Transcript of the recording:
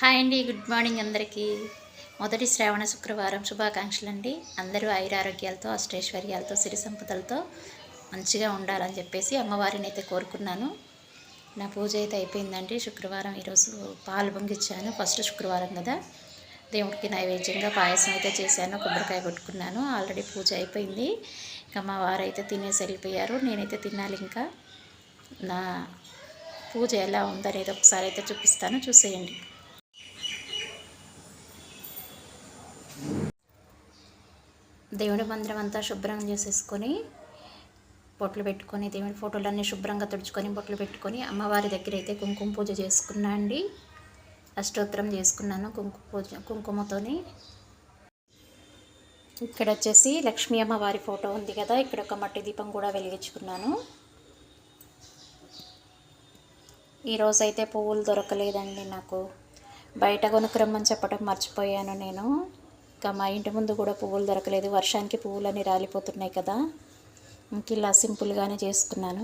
Hi అండి, good morning అందరికీ. మొదటి శ్రావణ శుక్రవారం శుభాకాంక్షలు అండి. అందరూ ఆయురారోగ్యాలతో, అష్టైశ్వర్యాలతో, సిరి సంపదలతో మంచిగా ఉండాలని చెప్పేసి అమ్మవారిని అయితే కోరుకున్నాను. నా పూజ అయితే అయిపోయిందండి. శుక్రవారం ఈరోజు పాలు పొంగిచ్చాను. ఫస్ట్ శుక్రవారం కదా, దేవుడికి నైవేద్యంగా పాయసం అయితే చేశాను, కొబ్బరికాయ కొట్టుకున్నాను. ఆల్రెడీ పూజ అయిపోయింది. ఇంకా మా వారు అయితే తినేసి వెళ్ళిపోయారు. నేనైతే తినాలి. ఇంకా నా పూజ ఎలా ఉందనేది ఒకసారి అయితే చూపిస్తాను, చూసేయండి. దేవుడి మందిరం అంతా శుభ్రం చేసేసుకొని బొట్లు పెట్టుకొని, దేవుడి ఫోటోలన్నీ శుభ్రంగా తుడుచుకొని బొట్లు పెట్టుకొని అమ్మవారి దగ్గర అయితే కుంకుమ పూజ చేసుకున్నా అండి. అష్టోత్తరం చేసుకున్నాను కుంకుమతోని. ఇక్కడ వచ్చేసి లక్ష్మీ అమ్మవారి ఫోటో ఉంది కదా, ఇక్కడ ఒక మట్టి దీపం కూడా వెలిగించుకున్నాను. ఈరోజైతే పువ్వులు దొరకలేదండి నాకు. బయట కొనుక్కురమ్మని చెప్పడం మర్చిపోయాను నేను. ఇంకా మా ఇంటి ముందు కూడా పువ్వులు దొరకలేదు. వర్షానికి పువ్వులన్నీ రాలిపోతున్నాయి కదా, ఇంక ఇలా సింపుల్గానే చేసుకున్నాను.